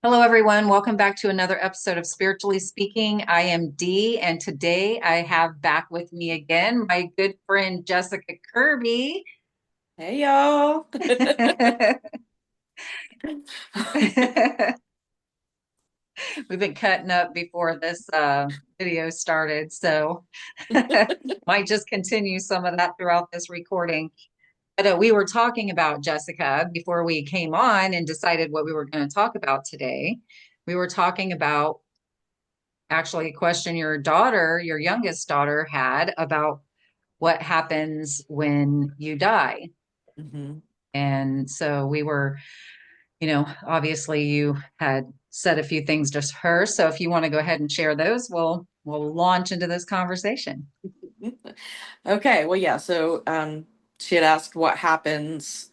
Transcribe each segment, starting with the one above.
Hello, everyone. Welcome back to another episode of Spiritually Speaking. I am Dee, and today I have back with me again my good friend Jessica Kirby. Hey y'all. We've been cutting up before this video started, so might just continue some of that throughout this recording. But we were talking about Jessica before we came on and decided what we were going to talk about today. We were talking about actually a question your daughter, your youngest daughter, had about what happens when you die. hmm And so we were, obviously you had said a few things to her. So if you want to go ahead and share those, we'll launch into this conversation. Okay, well, yeah. She had asked what happens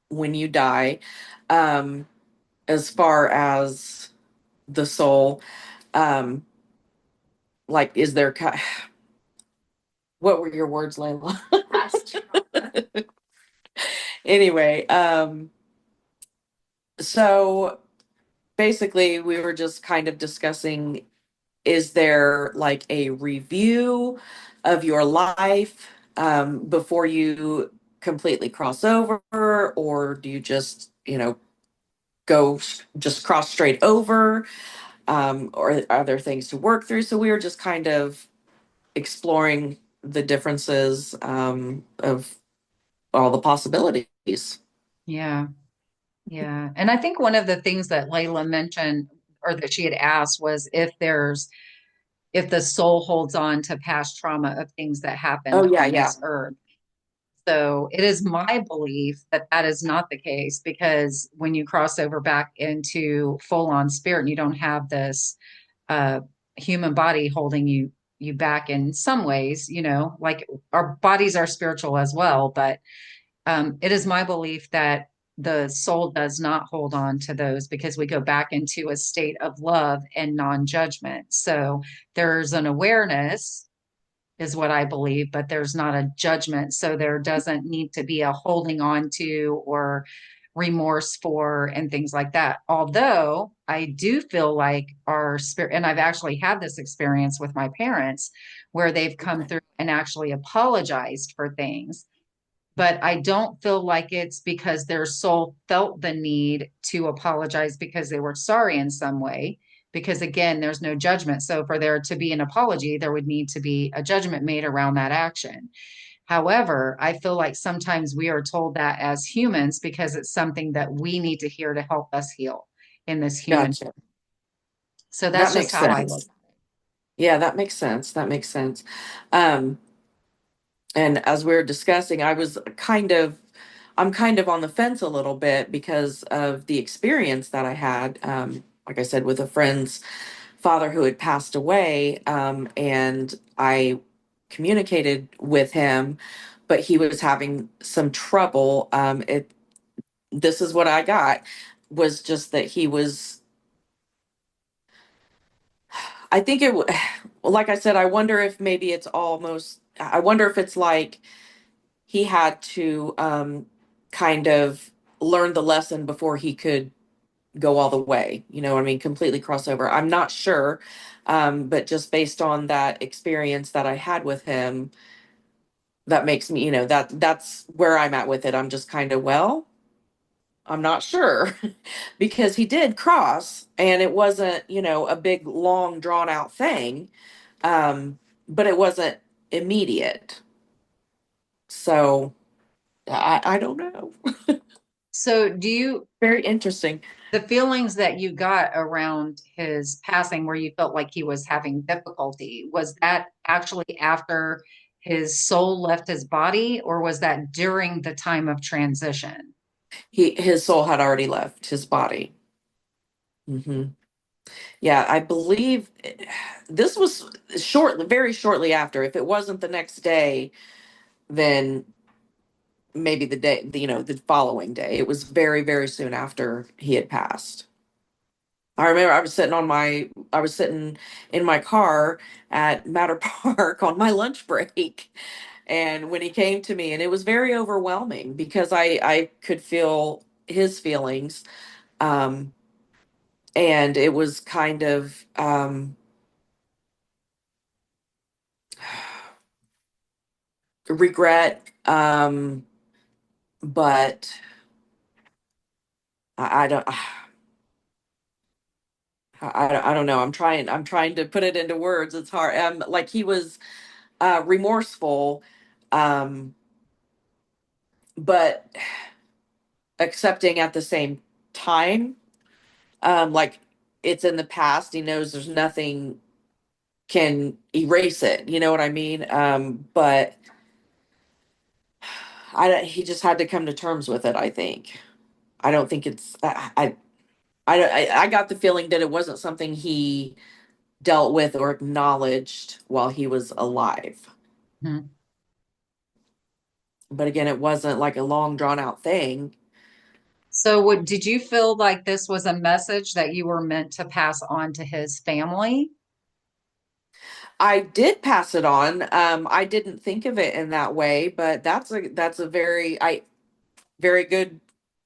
when you die, um, as far as the soul. Um, like, is there, what were your words, Layla? Anyway, so basically, we were just kind of discussing, is there like a review of your life before you completely cross over, or do you just, just cross straight over? Or are there things to work through? So we were just kind of exploring the differences of all the possibilities. Yeah. Yeah. And I think one of the things that Layla mentioned or that she had asked was if the soul holds on to past trauma of things that Oh, happened yeah, on yeah. this earth. So it is my belief that that is not the case because when you cross over back into full on spirit and you don't have this uh, human body holding you back in some ways, like our bodies are spiritual as well, but it is my belief that the soul does not hold on to those because we go back into a state of love and non-judgment. So there's an awareness is what I believe, but there's not a judgment. So there doesn't need to be a holding on to or remorse for and things like that. Although I do feel like our spirit, and I've actually had this experience with my parents where they've come Okay. through and actually apologized for things. But I don't feel like it's because their soul felt the need to apologize because they were sorry in some way because again there's no judgment, so for there to be an apology there would need to be a judgment made around that action. However, I feel like sometimes we are told that as humans because it's something that we need to hear to help us heal in this human. Gotcha. So that's That just makes how I look. sense. Yeah, that makes sense. That makes sense. Um, and as we were discussing, I'm kind of on the fence a little bit because of the experience that I had, like I said, with a friend's father who had passed away. And I communicated with him, but he was having some trouble. This is what I got, was just that he was, I think well, like I said, I wonder if maybe I wonder if it's like, he had to kind of learn the lesson before he could go all the way. You know what I mean? Completely cross over. I'm not sure. But just based on that experience that I had with him, that makes me, that's where I'm at with it. I'm just kind of, well, I'm not sure because he did cross and it wasn't, a big, long, drawn out thing. But it wasn't immediate. So I don't know. So do you, Very interesting. the feelings that you got around his passing where you felt like he was having difficulty, was that actually after his soul left his body or was that during the time of transition? His soul had already left his body. hmm Yeah, I believe this was very shortly after. If it wasn't the next day, then maybe the following day. It was very, very soon after he had passed. I remember I was sitting in my car at Matter Park on my lunch break. And when he came to me, and it was very overwhelming because I could feel his feelings. Um, and it was kind of regret, but I don't. I don't know. I'm trying to put it into words. It's hard. Like he was remorseful, um, but accepting at the same time. Like it's in the past. He knows there's nothing can erase it. You know what I mean? But he just had to come to terms with it. I think. I don't think it's. I got the feeling that it wasn't something he dealt with or acknowledged while he was alive. Mhm. But again, it wasn't like a long drawn out thing. So what did you feel like this was a message that you were meant to pass on to his family? I did pass it on. I didn't think of it in that way, but that's a very good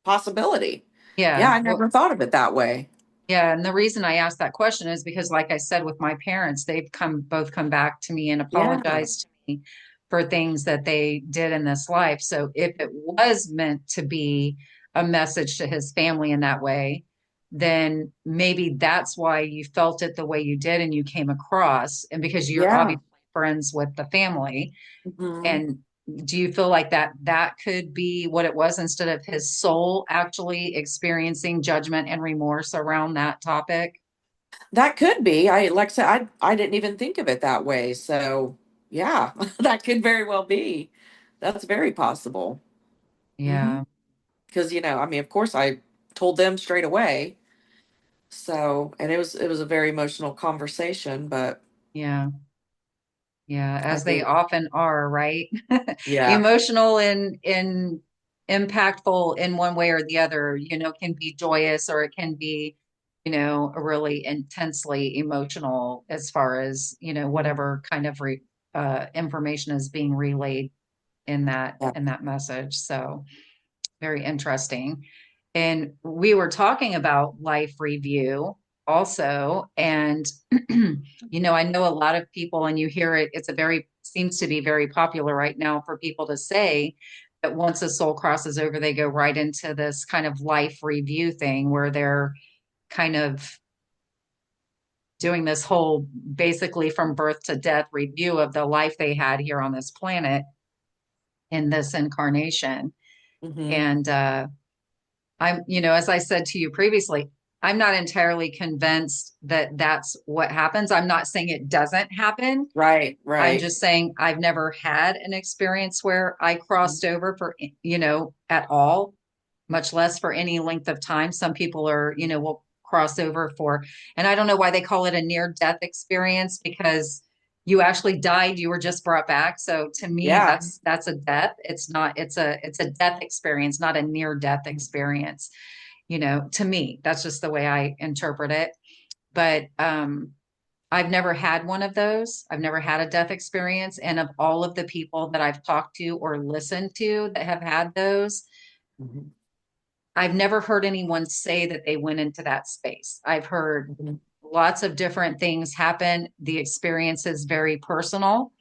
possibility. Yeah, Yeah. I Well, never thought of it that way. yeah, and the reason I asked that question is because, like I said, with my parents, they've come back to me and Yeah. apologized to me for things that they did in this life. So if it was meant to be a message to his family in that way, then maybe that's why you felt it the way you did and you came across, and because you're Yeah. obviously friends with the family. Hmm. And do you feel like that could be what it was instead of his soul actually experiencing judgment and remorse around that topic? That could be. I like I said, I didn't even think of it that way. So yeah, that could very well be. That's very possible. Hmm. Yeah, Because I mean, of course, I told them straight away. So, and it was a very emotional conversation, but yeah, yeah, I as they did. often are, right? Yeah. Emotional and impactful in one way or the other, can be joyous or it can be, really intensely emotional as far as, whatever kind of information is being relayed in that Yeah. in that message. So very interesting. And we were talking about life review also. And, I know a lot of people, and you hear it, seems to be very popular right now for people to say that once a soul crosses over, they go right into this kind of life review thing where they're kind of doing this whole basically from birth to death review of the life they had here on this planet in this incarnation. Hmm. And as I said to you previously, I'm not entirely convinced that that's what happens. I'm not saying it doesn't happen. Right, I'm right. just saying I've never had an experience where I Mhm. crossed over for, at all, much less for any length of time. Some people will cross over for, and I don't know why they call it a near death experience because you actually died, you were just brought back. So to me, Yeah. that's a death. It's a death experience, not a near death experience. To me, that's just the way I interpret it. But I've never had one of those. I've never had a death experience. And of all of the people that I've talked to or listened to that have had those, Mhm. I've never heard anyone say that they went into that space. I've heard Mhm. lots of different things happen. The experience is very personal,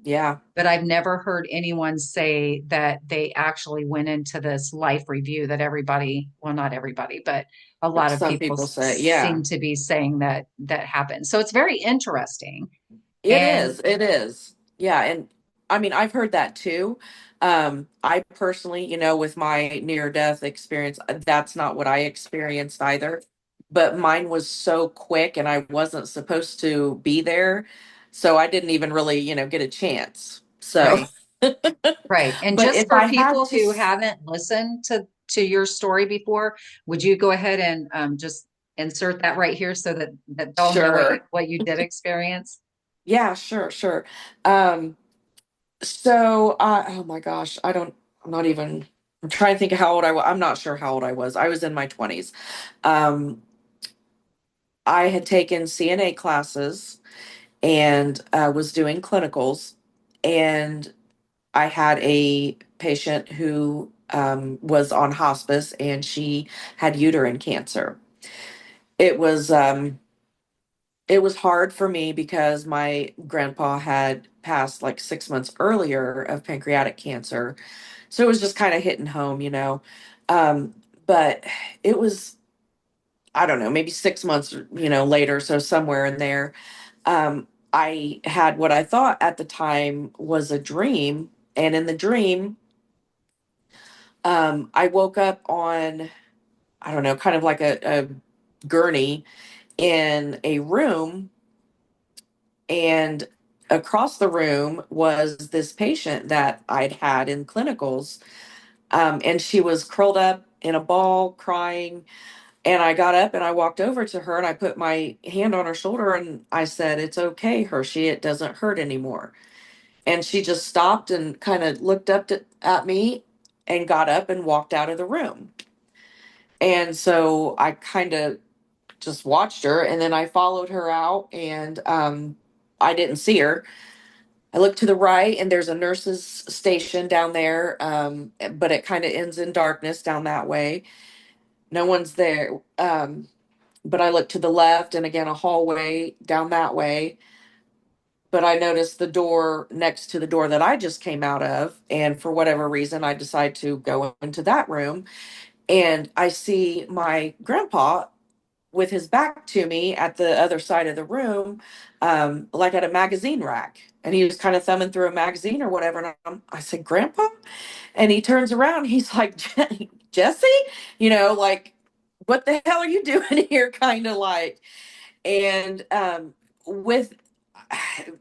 Yeah. but I've never heard anyone say that they actually went into this life review that everybody, well, not everybody, but a lot of Some people people say, yeah. seem to be saying that happened. So it's very interesting. It And is. It is. Yeah. And I mean, I've heard that too. I personally, with my near death experience, that's not what I experienced either. But mine was so quick and I wasn't supposed to be there. So I didn't even really, get a chance. So, right, right. And but just if for I had people to, who haven't listened to your story before, would you go ahead and just insert that right here so that they'll know sure. what you did experience? Yeah, sure, sure. Um, So, oh my gosh, I'm not even, I'm trying to think of how old I was. I'm not sure how old I was. I was in my 20s. Um, I had taken CNA classes and was doing clinicals, and I had a patient who was on hospice and she had uterine cancer. it was um it was hard for me because my grandpa had passed like 6 months earlier of pancreatic cancer. So it was just kind of hitting home. Um, but it was, I don't know, maybe 6 months, later, so somewhere in there. I had what I thought at the time was a dream. And in the dream, I woke up on, I don't know, kind of like a gurney in a room, and across the room was this patient that I'd had in clinicals. And she was curled up in a ball crying. And I got up and I walked over to her and I put my hand on her shoulder and I said, "It's okay, Hershey. It doesn't hurt anymore." And she just stopped and kind of looked up at me and got up and walked out of the room. And so I kind of just watched her, and then I followed her out, and I didn't see her. I looked to the right and there's a nurse's station down there, but it kind of ends in darkness down that way. No one's there. But I looked to the left and again a hallway down that way. But I noticed the door next to the door that I just came out of. And for whatever reason, I decide to go into that room. And I see my grandpa with his back to me at the other side of the room, like at a magazine rack. And he was kind of thumbing through a magazine or whatever. And I said, "Grandpa?" And he turns around. He's like, "Jesse, like, what the hell are you doing here?" Kind of like. And with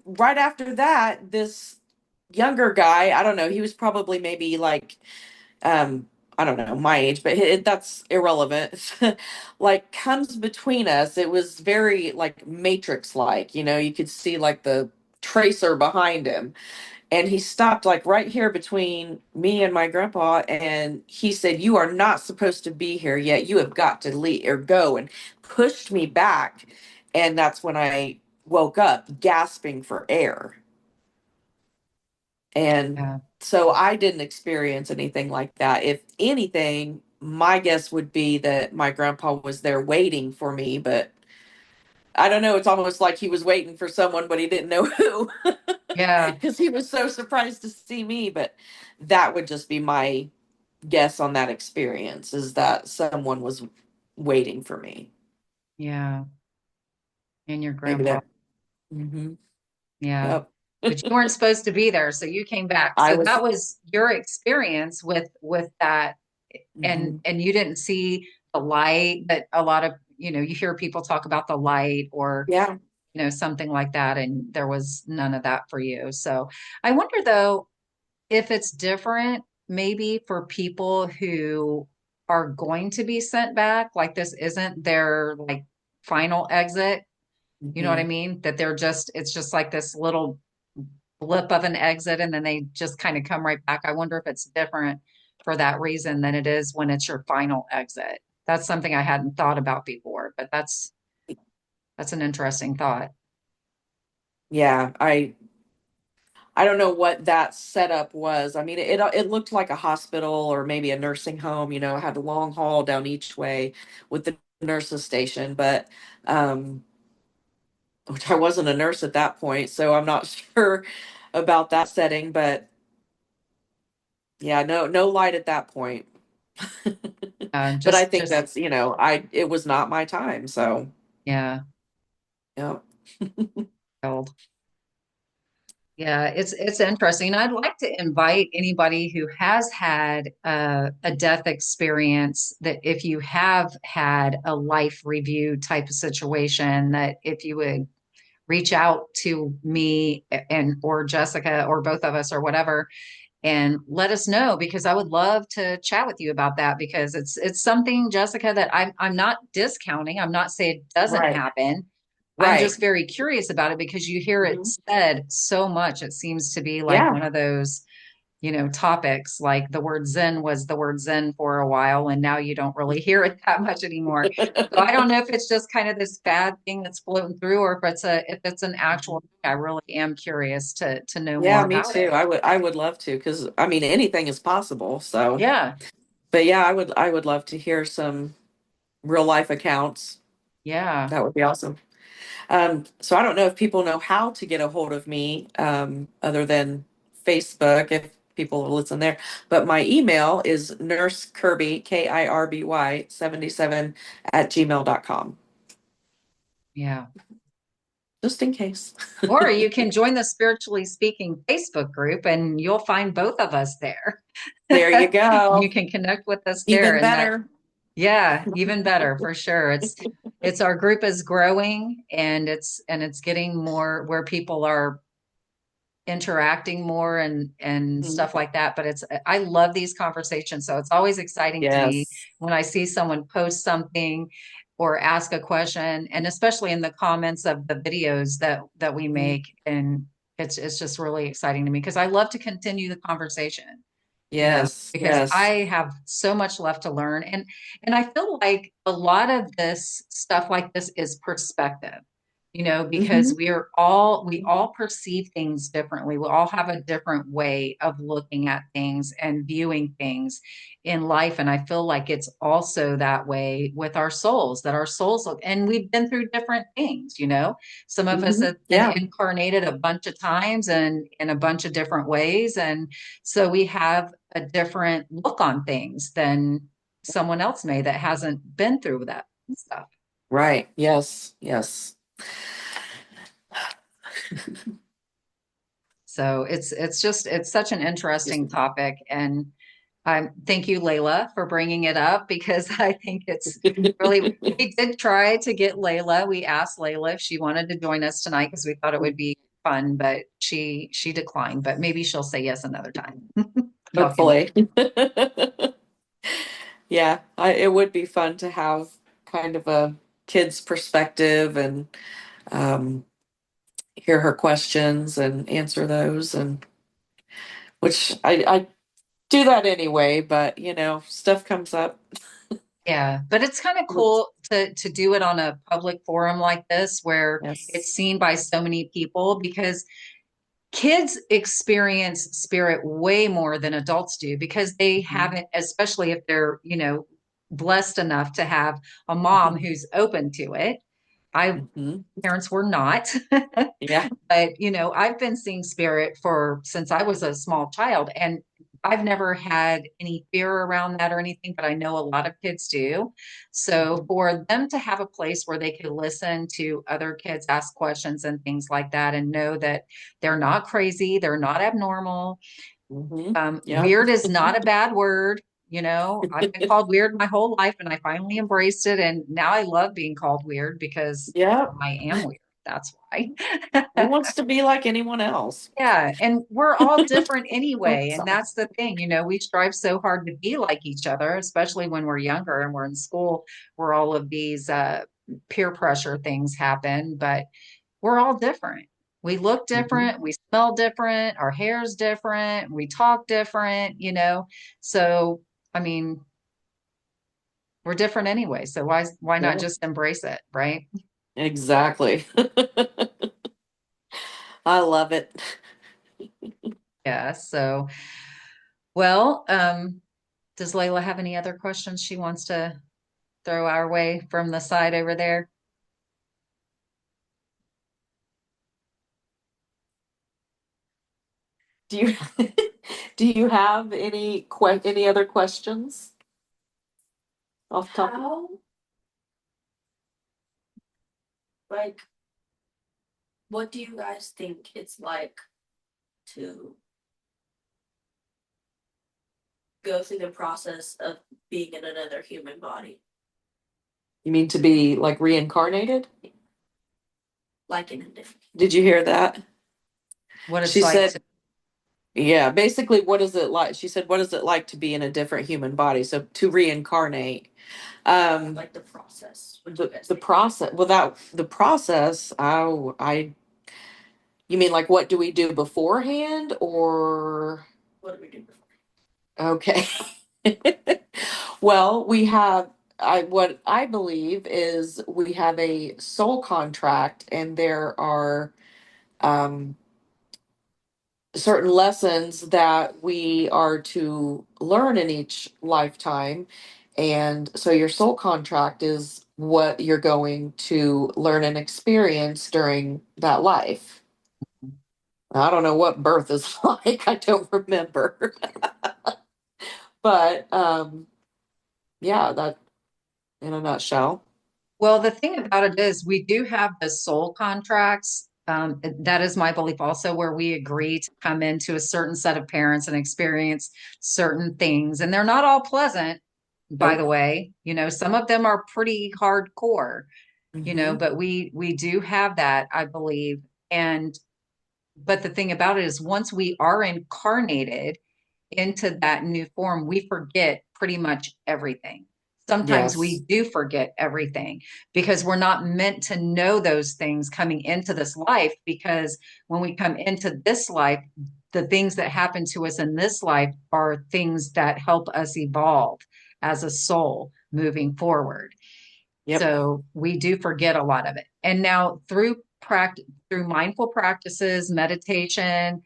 right after that, this younger guy, I don't know, he was probably maybe like, I don't know, my age, but that's irrelevant. Like, comes between us. It was very like Matrix like, you could see like the tracer behind him. And he stopped like right here between me and my grandpa. And he said, "You are not supposed to be here yet. You have got to leave or go," and pushed me back. And that's when I woke up gasping for air. And Yeah. so I didn't experience anything like that. If anything, my guess would be that my grandpa was there waiting for me, but I don't know. It's almost like he was waiting for someone, but he didn't know who, Yeah. because he was so surprised to see me. But that would just be my guess on that experience, is that someone was waiting for me. Yeah. And your Maybe grandpa. that. Hmm. Yeah. Yep. But you weren't supposed to be there, so you came back. I So was. that was your experience with that, and Hmm. you didn't see the light that a lot of, you hear people talk about the light or, Yeah. something like that, and there was none of that for you. So I wonder though if it's different maybe for people who are going to be sent back, like this isn't their like final exit. You know what I Hmm. mean? That it's just like this little blip of an exit and then they just kind of come right back. I wonder if it's different for that reason than it is when it's your final exit. That's something I hadn't thought about before, but that's an interesting thought. Yeah. I don't know what that setup was. I mean, it looked like a hospital or maybe a nursing home. It had a long hall down each way with the nurses station, but which I wasn't a nurse at that point, so I'm not sure about that setting. But yeah, no light at that point. But I think Just that's, it was not my time. So yeah. yeah. Wild. Yeah, it's interesting. I'd like to invite anybody who has had a death experience, that if you have had a life review type of situation, that if you would reach out to me and or Jessica or both of us or whatever, and let us know, because I would love to chat with you about that, because it's something, Jessica, that I'm not discounting. I'm not saying it doesn't Right. happen. I'm Right. just very curious about it because you hear it Mhm. said so much. It seems to be like Yeah. one of those, topics, like the word Zen was the word Zen for a while, and now you don't really hear it that much anymore. So I don't know if it's just kind of this fad thing that's floating through, or if it's an actual Mhm. thing. I really am curious to know more Yeah, me about too. it. I would love to, because I mean anything is possible. So, Yeah. but yeah, I would love to hear some real life accounts. Yeah. That would be awesome. So I don't know if people know how to get a hold of me, other than Facebook, if people will listen there. But my email is nursekirby, Kirby 77 at gmail.com, Yeah. just in case. Or you can join the Spiritually Speaking Facebook group and you'll find both of us there. There you You go. can connect with us there. Even And that, better. yeah, even better for sure. It's our group is growing and it's getting more where people are interacting more and Mhm. stuff like that. But it's I love these conversations. So it's always exciting to me Yes. when I see someone post something or ask a question, and especially in the comments of the videos that we Mhm. make. And it's just really exciting to me because I love to continue the conversation, Yes. because Yes. I have so much left to learn. And I feel like a lot of this stuff like this is perspective, because Hmm. we all perceive things differently. We all have a different way of looking at things and viewing things in life. And I feel like it's also that way with our souls, that our souls look, and we've been through different things. Some of us Hmm. have been Yeah. incarnated a bunch of times and in a bunch of different ways. And so we have a different look on things than someone else may that hasn't been through that stuff. Right. Yes. Yes. So it's such an Excuse interesting me. topic. And thank you, Layla, for bringing it up, because I think it's really, we did try to get Layla. We asked Layla if she wanted to join us tonight because we thought it would be fun, but she declined. But maybe she'll say yes another time. Y'all can. Hopefully. Yeah, it would be fun to have kind of a kid's perspective and um, hear her questions and answer those, and which I do that anyway, but stuff comes up. Yeah, but it's kind of cool to do it on a public forum like this where it's Yes. seen by so many people, because kids experience spirit way more than adults do, because they Mhm. haven't, especially if they're, blessed enough to have a mom who's open to it. I Mhm. parents were not. Yeah. But I've been seeing spirit for since I was a small child, and I've never had any fear around that or anything, but I know a lot of kids do. So Mhm. for them to have a place where they could listen to other kids ask questions and things like that, and know that they're not crazy, they're not abnormal. Mhm. Yep. Weird is not a bad word. I've been called weird my whole life, and I finally embraced it. And now I love being called weird because Yep. I am weird. That's why. Who wants to be like anyone else? Yeah, and we're all different Oh, anyway. And sorry. that's the thing, we strive so hard to be like each other, especially when we're younger and we're in school, where all of these peer pressure things happen. But we're all different. We look Mhm. different, we smell different, our hair's different, we talk different. So, I mean, we're different anyway. So why not Yeah. just embrace it, right? Exactly. I love it. Yeah. So, well, does Layla have any other questions she wants to throw our way from the side over there? Do you do you have any other questions off the top? How, like, what do you guys think it's like to go through the process of being in another human body? You mean to be like reincarnated? Like in a different. Did you hear that? What it's She like said, to, yeah, basically, what is it like? She said, what is it like to be in a different human body? So to reincarnate. Um, Like the process. What do you guys the think? process, without the process, you mean like what do we do beforehand or? What do we do before? Okay. Well, we have what I believe is we have a soul contract, and there are um, certain lessons that we are to learn in each lifetime. And so your soul contract is what you're going to learn and experience during that life. I don't know what birth is like. I don't remember. But yeah, that in a nutshell. Well, the thing about it is, we do have the soul contracts. That is my belief also, where we agree to come into a certain set of parents and experience certain things. And they're not all pleasant, by the Nope. way. Some of them are pretty hardcore, Hmm. but we do have that, I believe. And but the thing about it is, once we are incarnated into that new form, we forget pretty much everything. Sometimes we Yes. do forget everything because we're not meant to know those things coming into this life. Because when we come into this life, the things that happen to us in this life are things that help us evolve as a soul moving forward. Yep. So we do forget a lot of it. And now through mindful practices, meditation,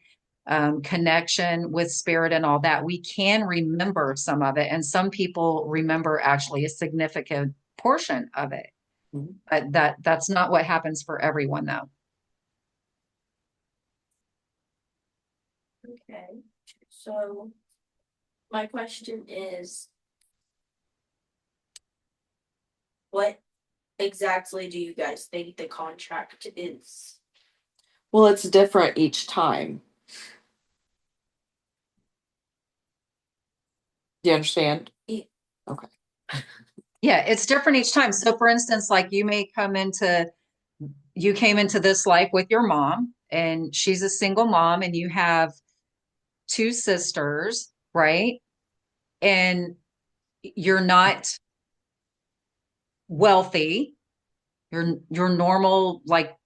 connection with spirit and all that, we can remember some of it. And some people remember actually a significant portion of it. Mhm. But that's not what happens for everyone though. Okay. So my question is, what exactly do you guys think the contract is? Well, it's different each time. Do you understand? Yeah. Okay. Yeah, it's different each time. So for instance, like you came into this life with your mom, and she's a single mom, and you have two sisters, right? And you're not wealthy. You're normal, like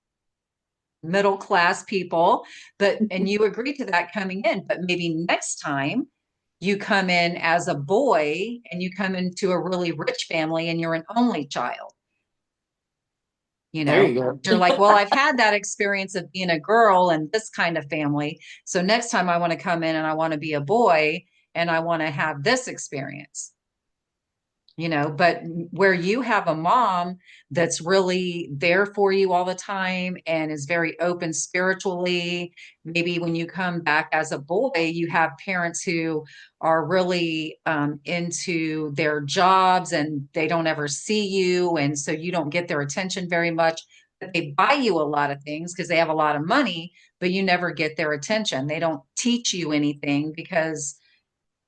middle class people, and you agree to that coming in. But maybe next time you come in as a boy and you come into a really rich family and you're an only child, you There know. you You're go. like, well, I've had that experience of being a girl and this kind of family. So next time I want to come in and I want to be a boy and I want to have this experience. But where you have a mom that's really there for you all the time and is very open spiritually, maybe when you come back as a boy, you have parents who are really into their jobs and they don't ever see you. And so you don't get their attention very much. But they buy you a lot of things because they have a lot of money, but you never get their attention. They don't teach you anything because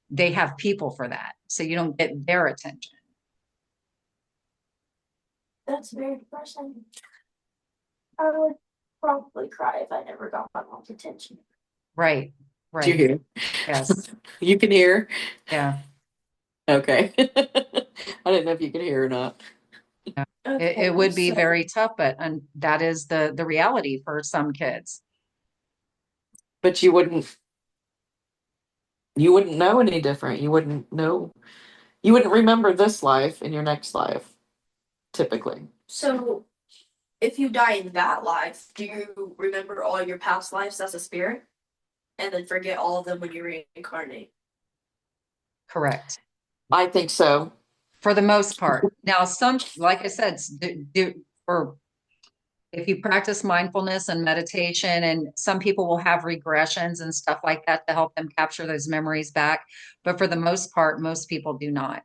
they have people for that. So you don't get their attention. That's very depressing. I would probably cry if I never got my mom's attention. Right, Do you right. hear? Yes. You can hear? Yeah. Okay. I didn't know if you could hear or not. Yeah. It Okay, would be so very tough, but and that is the reality for some kids. But you wouldn't know any different. You wouldn't remember this life in your next life, typically. so if you die in that life, do you remember all your past lives as a spirit? And then forget all of them when you reincarnate? Correct. I think so. For the most part. Now, like I said, for if you practice mindfulness and meditation, and some people will have regressions and stuff like that to help them capture those memories back. But for the most part, most people do not.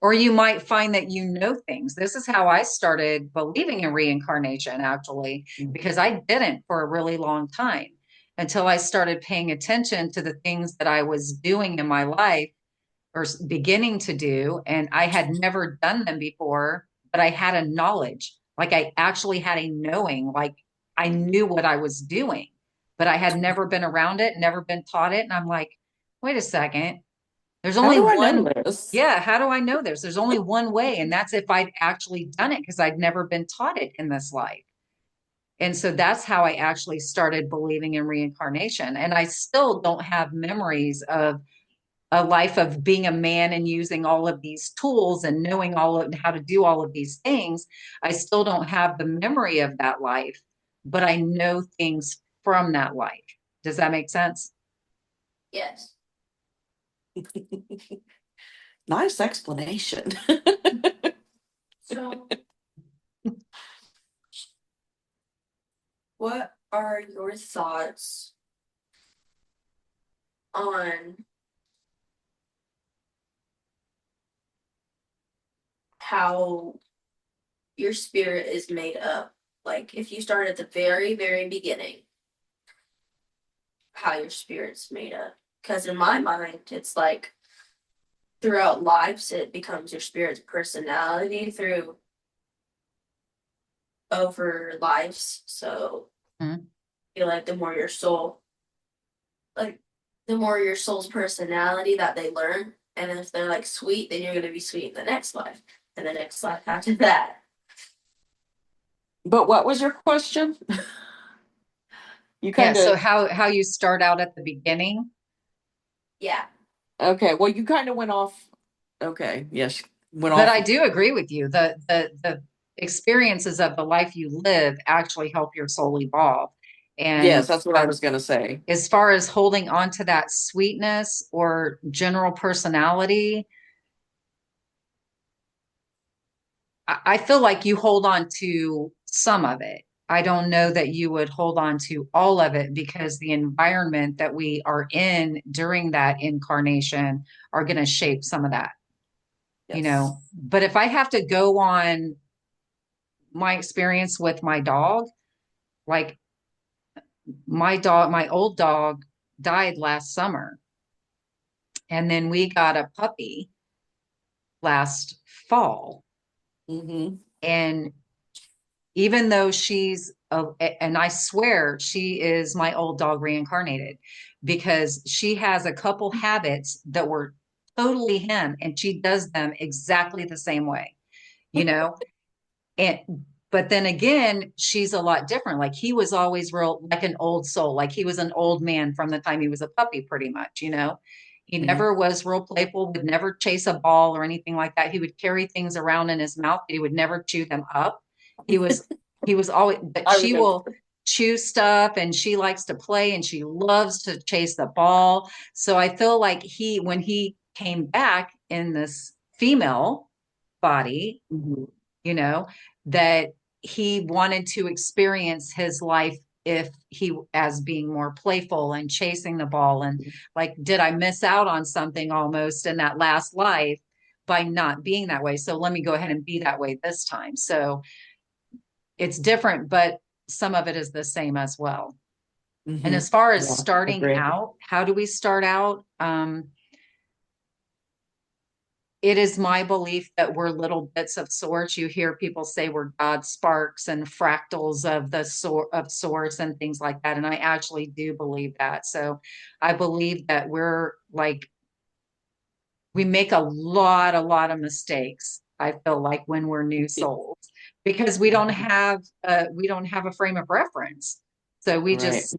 Or you might find that you know things. This is how I started believing in reincarnation, actually, because I didn't for a really long time until I started paying attention to the things that I was doing in my life or beginning to do. And I had never done them before, but I had a knowledge. Like I actually had a knowing, like I knew what I was doing, but I had never been around it, never been taught it. And I'm like, wait a second. There's How only do I know one. this? Yeah, how do I know this? There's only one way, and that's if I'd actually done it because I'd never been taught it in this life. And so that's how I actually started believing in reincarnation. And I still don't have memories of a life of being a man and using all of these tools and knowing all of how to do all of these things. I still don't have the memory of that life, but I know things from that life. Does that make sense? Yes. Nice explanation. So, what are your thoughts on how your spirit is made up? Like, if you start at the very, very beginning, how your spirit's made up. Because in my mind, it's like throughout lives, it becomes your spirit's personality through over lives. So Mhm. I feel like like the more your soul's personality that they learn, and if they're like sweet, then you're gonna be sweet in the next life, and the next life after that. But what was your question? You Yeah, kind so of, how you start out at the beginning. Yeah. okay, well, you kind of went off. Okay, yes, went But off. I do agree with you. The experiences of the life you live actually help your soul evolve. Yes, And that's what I was going to say. as far as holding on to that sweetness or general personality, I feel like you hold on to some of it. I don't know that you would hold on to all of it because the environment that we are in during that incarnation are going to shape some of that, you Yes. know. But if I have to go on my experience with my dog, like my old dog died last summer, and then we got a puppy last fall. Mm-hmm. And even though and I swear she is my old dog reincarnated because she has a couple habits that were totally him and she does them exactly the same way, you know? And but then again, she's a lot different. Like he was always real like an old soul. Like he was an old man from the time he was a puppy, pretty much, you know. He Mm-hmm. never was real playful, would never chase a ball or anything like that. He would carry things around in his mouth, but he would never chew them up. He was he was always, but I she remember. will chew stuff and she likes to play and she loves to chase the ball. So I feel like when he came back in this female body, Mm-hmm. you know, that he wanted to experience his life if he as being more playful and chasing the ball and like did I miss out on something almost in that last life by not being that way, so let me go ahead and be that way this time. So it's different, but some of it is the same as well. And Mm-hmm. as far as Yeah, starting agree. out, how do we start out? It is my belief that we're little bits of source. You hear people say we're God sparks and fractals of of source and things like that. And I actually do believe that. So I believe that we're like we make a lot of mistakes. I feel like when we're new souls because we don't have a frame of reference. So we Right. just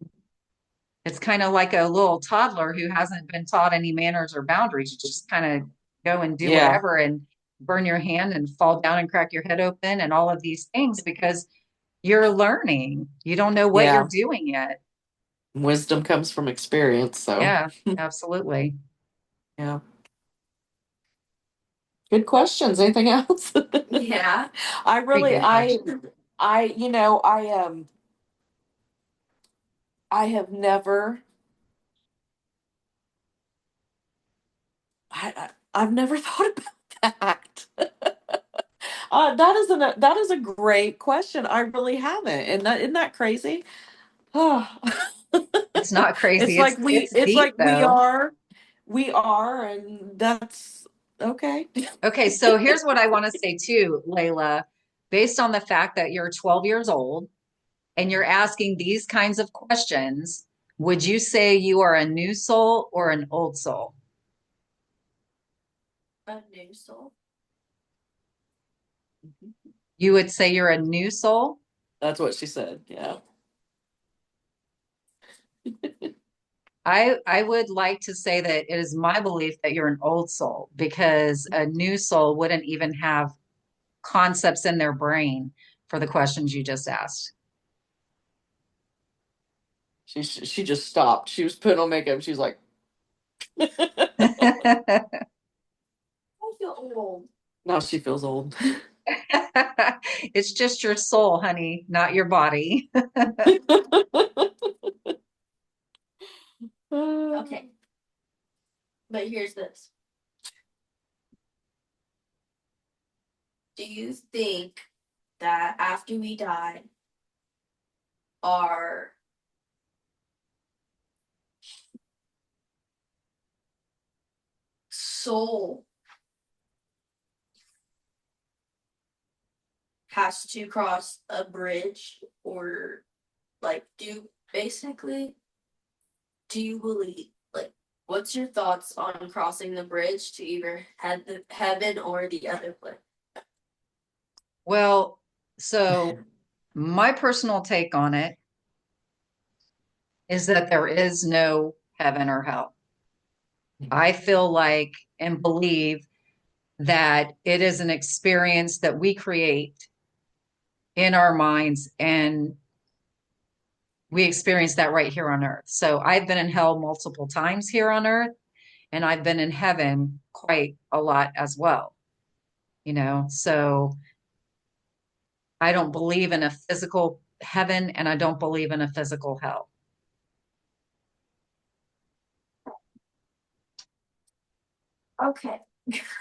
it's kind of like a little toddler who hasn't been taught any manners or boundaries. You just kind of go and do Yeah. whatever and burn your hand and fall down and crack your head open and all of these things because you're learning. You don't know what you're Yeah. doing yet. Wisdom comes from experience. So, Yeah, absolutely. yeah. Good questions. Anything else? Yeah. I Pretty really, good question. I have never, I've never thought about that. That is a great question. I really haven't. And that isn't that crazy? Oh. It's not It's crazy. like It's deep though. we are, and that's okay. Okay, so here's what I want to say too, Layla. Based on the fact that you're 12 years old and you're asking these kinds of questions, would you say you are a new soul or an old soul? A new soul. You would say you're a new soul? That's what she said. Yeah. I would like to say that it is my belief that you're an old soul because a new soul wouldn't even have concepts in their brain for the questions you just asked. She just stopped. She was putting on makeup. She's like, I feel old. now she feels old. It's just your soul, honey, not your body. Okay, but here's this. Do you think that after we die, our soul has to cross a bridge, or like do you believe, like, what's your thoughts on crossing the bridge to either heaven or the other place? Well, so my personal take on it is that there is no heaven or hell. I feel like and believe that it is an experience that we create in our minds, and we experience that right here on earth. So I've been in hell multiple times here on earth, and I've been in heaven quite a lot as well, so I don't believe in a physical heaven and I don't believe in a physical hell. Okay.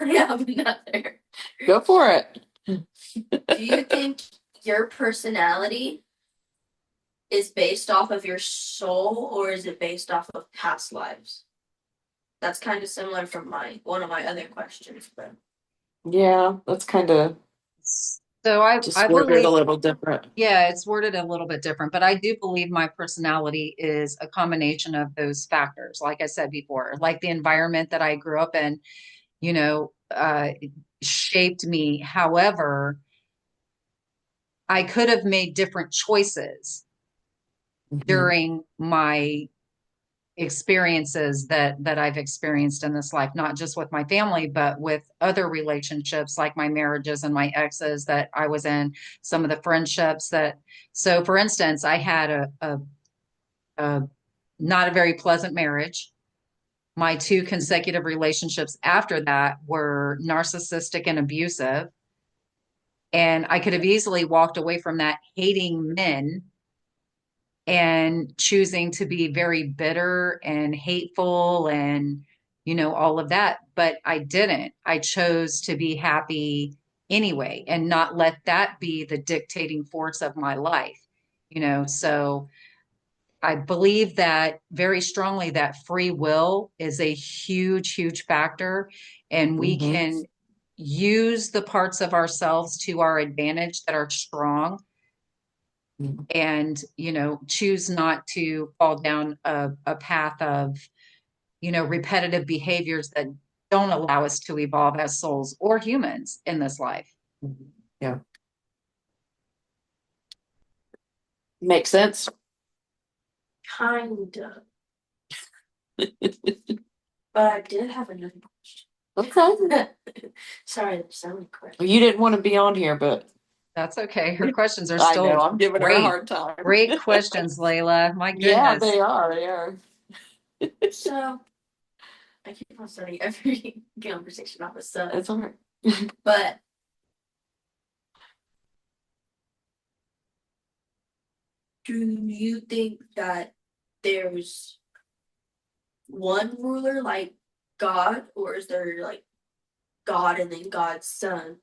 I have another. Go for it. Do you think your personality is based off of your soul, or is it based off of past lives? That's kind of similar from one of my other questions, but Yeah, that's kind of So I just worded a believe, little different. yeah, it's worded a little bit different, but I do believe my personality is a combination of those factors. Like I said before, like the environment that I grew up in, you know, uh, shaped me. However, I could have made different choices Mhm. during my experiences that I've experienced in this life, not just with my family, but with other relationships like my marriages and my exes that I was in, some of the friendships that, so for instance, I had a not a very pleasant marriage. My two consecutive relationships after that were narcissistic and abusive. And I could have easily walked away from that hating men and choosing to be very bitter and hateful and all of that, but I didn't. I chose to be happy anyway and not let that be the dictating force of my life. So I believe that very strongly that free will is a huge factor, and we Mhm. can use the parts of ourselves to our advantage that are strong, Mhm. and choose not to fall down a path of repetitive behaviors that don't allow us to evolve as souls or humans in this life. Yeah, makes sense. kind of. But I did have another Okay. question. Sorry, that's so many questions. Well, you didn't want to be on here, but That's okay. Her questions are I know still I'm giving her a great. hard time. Great questions, Layla. My Yeah, goodness. they are. They are. So I keep on starting every conversation off with so, It's all right. but do you think that there's one ruler like God, or is there like God and then God's son?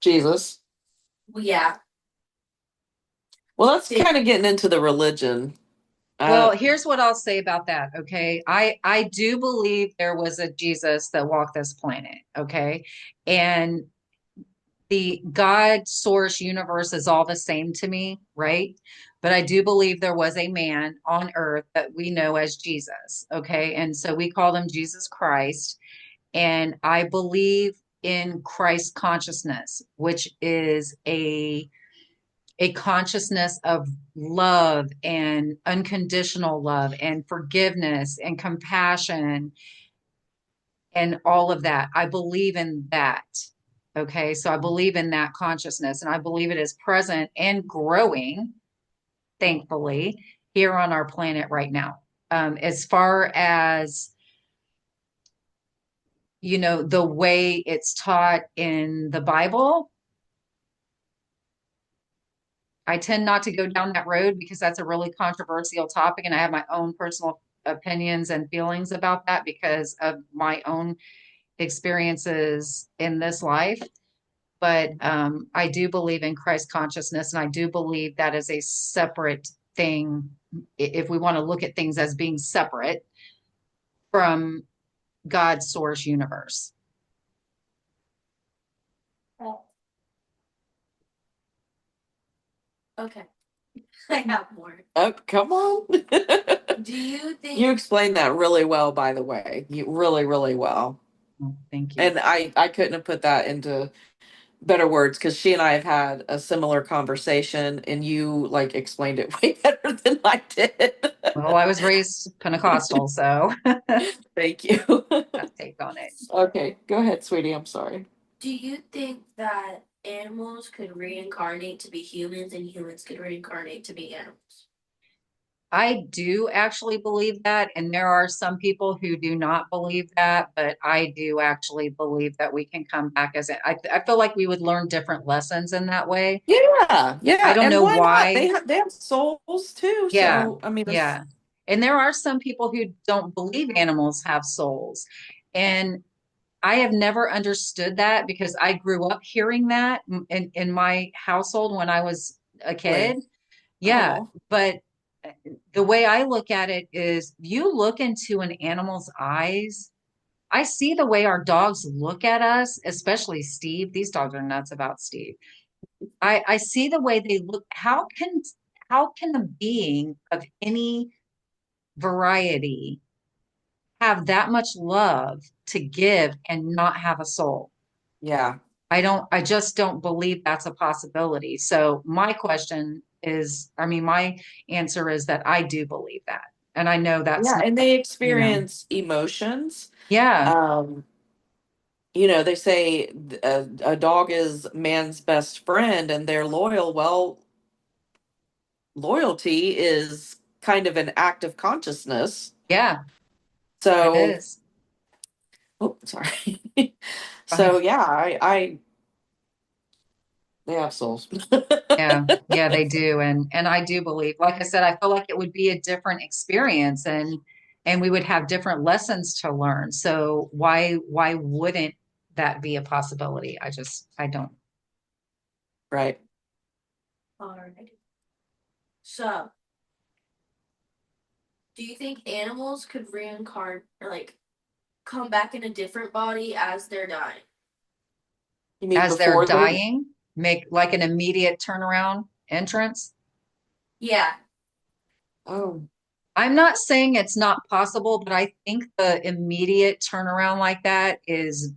Jesus. Well, yeah. Well, that's Think, kind of getting into the religion. Well, Uh, here's what I'll say about that. Okay. I do believe there was a Jesus that walked this planet. Okay. And the God source universe is all the same to me, right? But I do believe there was a man on earth that we know as Jesus. Okay. And so we call him Jesus Christ. And I believe in Christ consciousness, which is a consciousness of love and unconditional love and forgiveness and compassion and all of that. I believe in that. Okay. So I believe in that consciousness, and I believe it is present and growing, thankfully, here on our planet right now. As far as the way it's taught in the Bible, I tend not to go down that road because that's a really controversial topic, and I have my own personal opinions and feelings about that because of my own experiences in this life. But I do believe in Christ consciousness, and I do believe that is a separate thing. If we want to look at things as being separate from God's source universe. Oh, okay. I have more. Oh, come on. Do you think You explained that really well, by the way. You really, really well. Oh, thank you. And I couldn't have put that into better words because she and I have had a similar conversation, and you like explained it way better than I did. Well, I was raised Pentecostal, so Thank you. that take on it. Okay, go ahead, sweetie. I'm sorry. do you think that animals could reincarnate to be humans and humans could reincarnate to be animals? I do actually believe that, and there are some people who do not believe that, but I do actually believe that we can come back I feel like we would learn different lessons in that way. Yeah, I yeah, don't and know why not? why. They have souls too. Yeah, So I mean, it's yeah. And there are some people who don't believe animals have souls. And I have never understood that because I grew up hearing that in my household when I was a really. kid. Yeah, Oh, but the way I look at it is you look into an animal's eyes. I see the way our dogs look at us, especially Steve. These dogs are nuts about Steve. I see the way they look. How can a being of any variety have that much love to give and not have a soul? yeah, I just don't believe that's a possibility. So my question is, I mean, my answer is that I do believe that. And I know that's yeah, not, and they you know, experience emotions. yeah, Um, they say a dog is man's best friend, and they're loyal. Well, loyalty is kind of an act of consciousness. yeah, it So, is. oh, sorry. Fine. So yeah, I they have souls. Yeah, yeah, they do. And I do believe, like I said, I feel like it would be a different experience and we would have different lessons to learn. So why wouldn't that be a possibility? I don't. Right. Alright. So, do you think animals could reincarnate or like come back in a different body as they're dying? You mean As they're before they? dying, make like an immediate turnaround entrance. Yeah. Oh, I'm not saying it's not possible, but I think the immediate turnaround like that is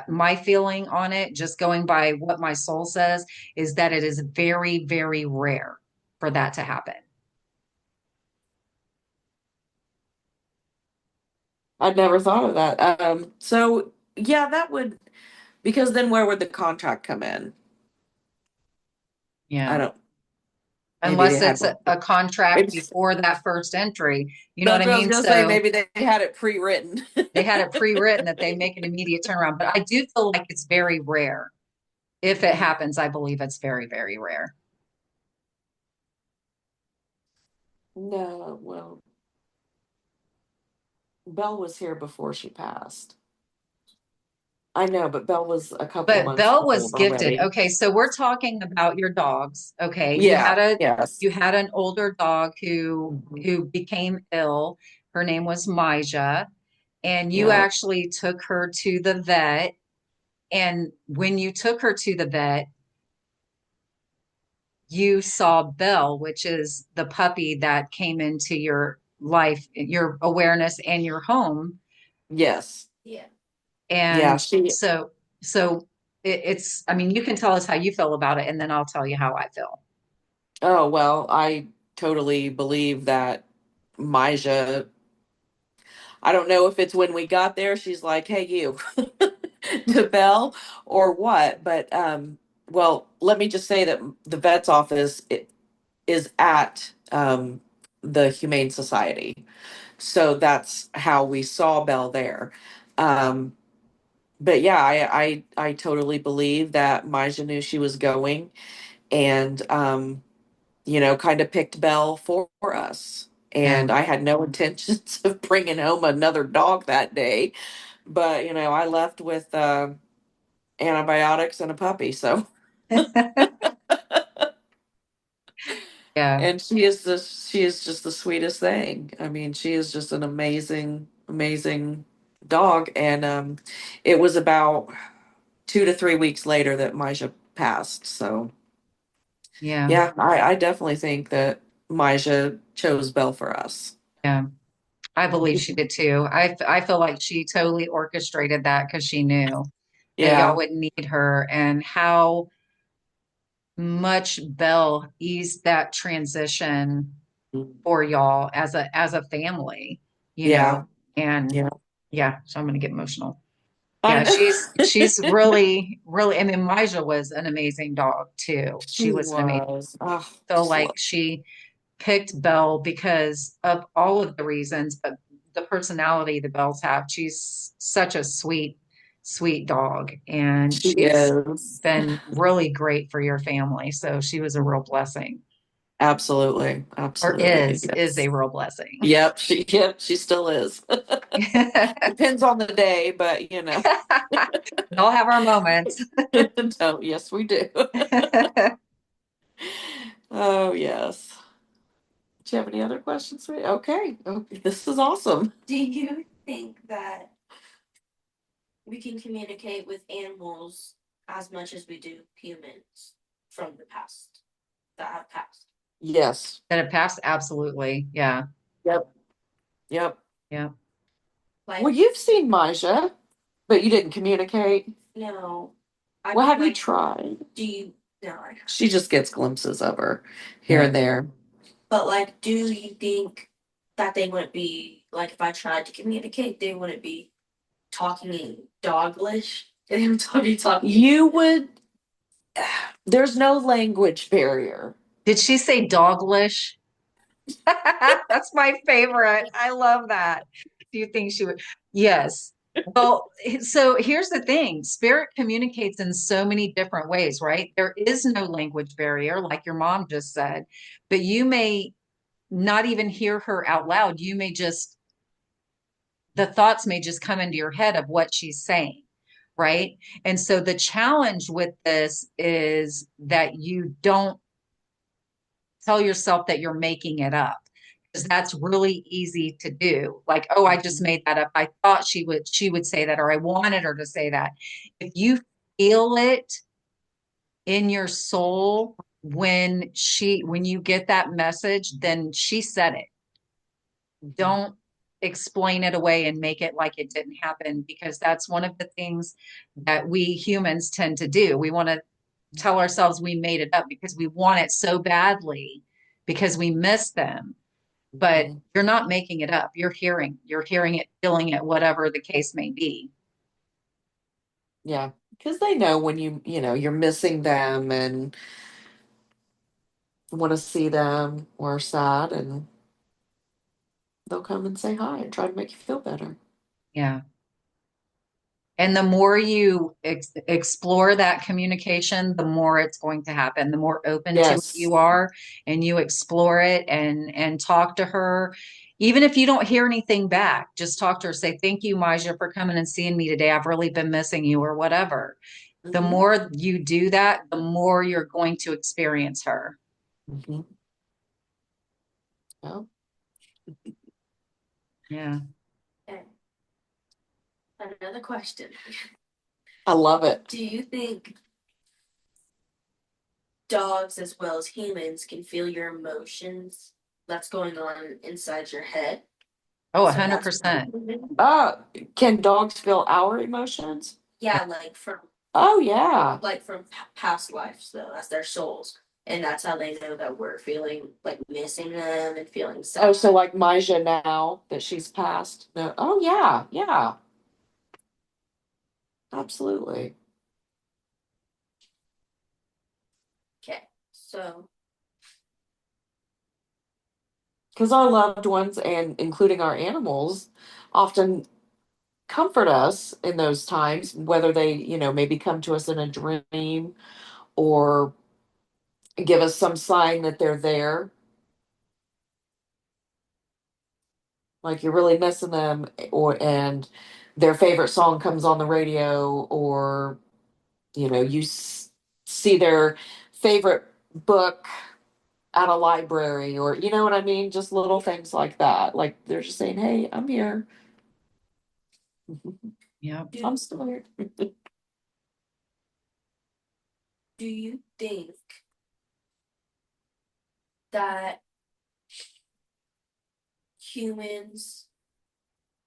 my feeling on it, just going by what my soul says, is that it is very, very rare for that to happen. I'd never thought of that. So yeah, that would because then where would the contract come in? I Yeah. don't. Maybe they Unless had it's one. a contract Maybe, before that first entry. You know what that's I what I was mean? gonna say. So Maybe they had it pre-written. they had it pre-written that they make an immediate turnaround, but I do feel like it's very rare. If it Mm, happens, I believe it's very, very rare. no, well, Belle was here before she passed. I know, but Belle was a couple But months Belle was old gifted. already. Okay, so we're talking about your dogs. Okay, you Yeah. had a Yes. you had an older dog who Mhm. who became ill. Her name was Mija, and you Yeah. actually took her to the vet. And when you took her to the vet, you saw Belle, which is the puppy that came into your life, your awareness, and your home. Yes. Yeah. Yeah. And She. so it's, I mean, you can tell us how you feel about it, and then I'll tell you how I feel. Oh well, I totally believe that Mija. I don't know if it's when we got there, she's like, "Hey, you," to Belle, or what. But well, let me just say that the vet's office is at the Humane Society, so that's how we saw Belle there. Um, but yeah, I totally believe that Maja knew she was going, and kind of picked Belle for us. Yeah. And I had no intentions of bringing home another dog that day, but I left with antibiotics and a puppy. So, Yeah. and she is just the sweetest thing. I mean, she is just an amazing, amazing dog. And it was about 2 to 3 weeks later that Maja passed. So, Yeah. yeah, I definitely think that Maja chose Belle for us. Yeah. I believe she did too. I feel like she totally orchestrated that because she knew that y'all Yeah. would need her, and how much Belle eased that transition for y'all as a family, you know. Yeah. And Yeah. yeah, so I'm gonna get emotional. I Yeah, know. she's really, really, and then Mija was an amazing dog too. She She was an amazing, was. Oh, feel just like love. she picked Belle because of all of the reasons, but the personality the Bells have. She's such a sweet, sweet dog, and She she's is. been really great for your family. So she was a real blessing, Absolutely. or Absolutely. is a Yes. real blessing. Yep, she still is. Depends on the day, but We all have our moments. no, yes, we do. Oh, yes. Do you have any other questions for me? Okay. Okay. This is awesome. Do you think that we can communicate with animals as much as we do humans from the past that have passed? Yes. That it passed, absolutely. Yeah, Yep. Yep. yeah. Well, Like, you've seen Maja, but you didn't communicate. no, I Well, mean, have you like, tried? do you, no, I, She just gets glimpses of her here Yeah. and there. but like, do you think that they wouldn't be, like, if I tried to communicate, they wouldn't be talking in doglish? They would be talking. You would, there's no language barrier. Did she say doglish? That's my favorite. I love that. Do you think she would? Yes. Well, so here's the thing. Spirit communicates in so many different ways, right? There is no language barrier, like your mom just said, but you may not even hear her out loud. You may just, the thoughts may just come into your head of what she's saying, right? And so the challenge with this is that you don't tell yourself that you're making it up, because that's really easy to do. Like, oh, I just Mhm. made that up. I thought she would say that, or I wanted her to say that. If you feel it in your soul when you get that message, then she said it. Mhm. Don't explain it away and make it like it didn't happen, because that's one of the things that we humans tend to do. We want to tell ourselves we made it up because we want it so badly, because we miss them. But Mhm. you're not making it up. You're hearing it, feeling it, whatever the case may be. Yeah, because they know when you're missing them and want to see them or sad, and they'll come and say hi and try to make you feel better. Yeah. And the more you explore that communication, the more it's going to happen. The more open to it Yes. you are, and you explore it and talk to her. Even if you don't hear anything back, just talk to her. Say, thank you, Maja, for coming and seeing me today. I've really been missing you, or whatever. The Hmm. more you do that, the more you're going to experience her. Hmm. Well, Yeah. Okay. Another question. I love it. Do you think dogs as well as humans can feel your emotions that's going on inside your head? Oh, So that's why. 100%. Uh, can dogs feel our emotions? Yeah. Yeah, like from Oh yeah. past lives though, as their souls, and that's how they know that we're feeling like missing them and feeling Oh, sad. so like Maja now that she's passed. No. Oh yeah, yeah, absolutely. Okay, so Because our loved ones and including our animals often comfort us in those times, whether they, maybe come to us in a dream or give us some sign that they're there. Like you're really missing them, and their favorite song comes on the radio, or you see their favorite book at a library, or you know what I mean? Just little things like that. Like they're just saying, "Hey, I'm here. Yeah. I'm still here." Do you think that humans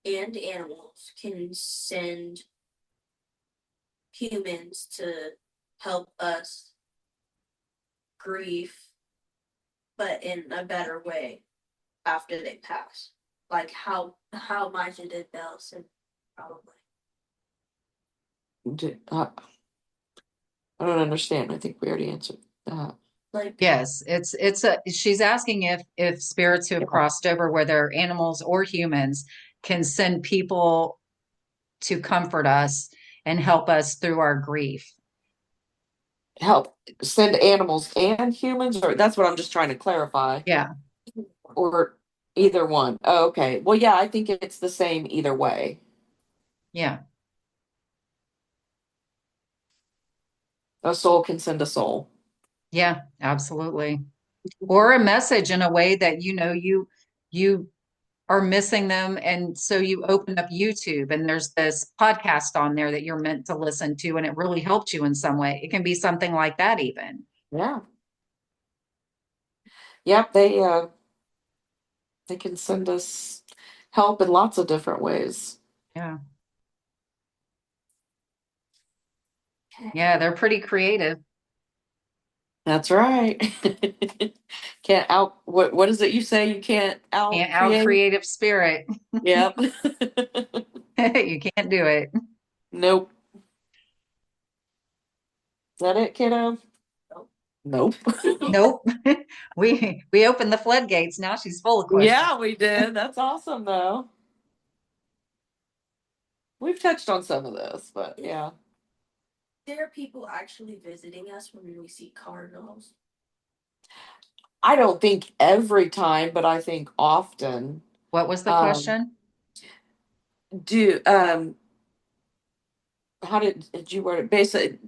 and animals can send humans to help us grieve, but in a better way after they pass? Like how Micah did Bellison, probably. I don't understand. I think we already answered that. Like Yes, it's a she's asking if spirits who have Yeah. crossed over, whether animals or humans, can send people to comfort us and help us through our grief. Help send animals and humans, or that's what I'm just trying to clarify. Yeah, Or either one. Oh, okay. Well, yeah, I think it's the same either way. yeah, A soul can send a soul. yeah, absolutely. Or a message in a way that you are missing them, and so you open up YouTube and there's this podcast on there that you're meant to listen to, and it really helped you in some way. It can be something like that even. Yeah. Yep, they can send us help in lots of different ways. Yeah, okay. yeah, they're pretty creative. That's right. Can't out what is it you say you can't out Can't out create? creative spirit. Yep. You can't do it. Nope. Is that it, kiddo? Nope. Nope. We opened the floodgates. Now she's full of questions. Yeah, we did. That's awesome though. We've touched on some of this, but yeah. There are people actually visiting us when we see cardinals. I don't think every time, but I think often. What was the Um, question? do how did you word it? Basically,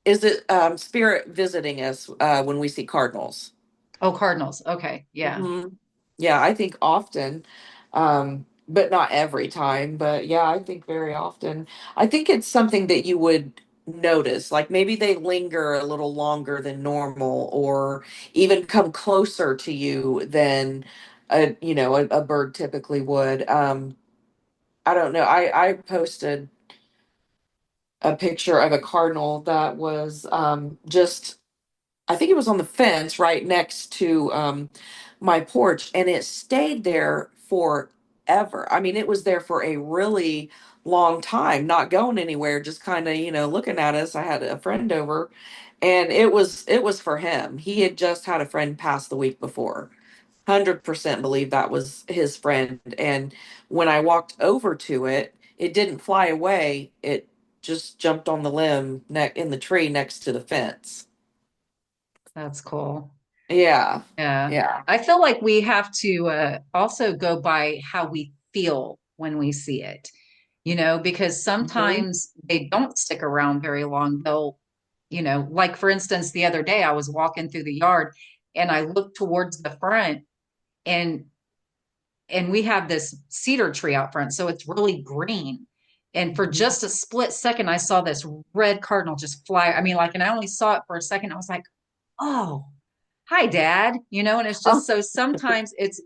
is it spirit visiting us when we see cardinals? Oh, Cardinals. Okay. Yeah. Hmm. Yeah, I think often, but not every time. But yeah, I think very often. I think it's something that you would notice, like maybe they linger a little longer than normal, or even come closer to you than a bird typically would. I don't know. I posted a picture of a cardinal that was just, I think it was on the fence right next to my porch, and it stayed there forever. I mean, it was there for a really long time, not going anywhere, just kind of, looking at us. I had a friend over, and it was for him. He had just had a friend pass the week before. 100% believe that was his friend. And when I walked over to it, it didn't fly away. It just jumped on the limb in the tree next to the fence. That's cool. Yeah. Yeah. Yeah. I feel like we have to also go by how we feel when we see it, because Hmm. sometimes they don't stick around very long. They'll, like for instance, the other day I was walking through the yard and I looked towards the front, and we have this cedar tree out front, so it's really green. And for Hmm. just a split second, I saw this red cardinal just fly. I mean, like, and I only saw it for a second. I was like, oh, hi, Dad. And it's just Oh, so sometimes it's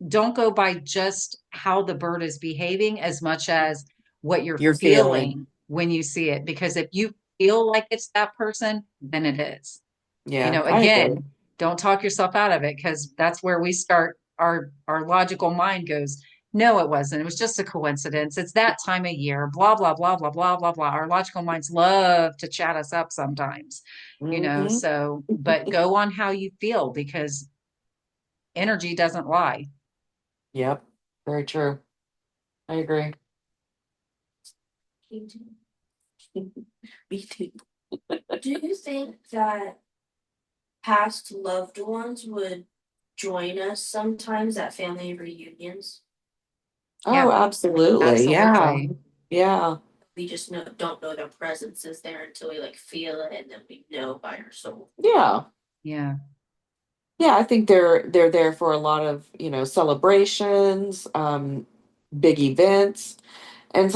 don't go by just how the bird is behaving as much as what you're you're feeling. feeling when you see it. Because if you feel like it's that person, then it is. Yeah, I agree. Again, don't talk yourself out of it, because that's where we start our logical mind goes, no, it wasn't. It was just a coincidence. It's that time of year, blah, blah, blah, blah, blah, blah, blah. Our logical minds love to chat us up sometimes, Hmm. so, but go on how you feel, because energy doesn't lie. Yep. Very true. I agree. Me too. Me too. Do you think that past loved ones would join us sometimes at family reunions? Oh, Yeah, absolutely. Yeah. absolutely. Yeah. We just don't know their presence is there until we like feel it, and then we know by our soul. Yeah. Yeah. Yeah, I think they're there for a lot of, celebrations, big events, and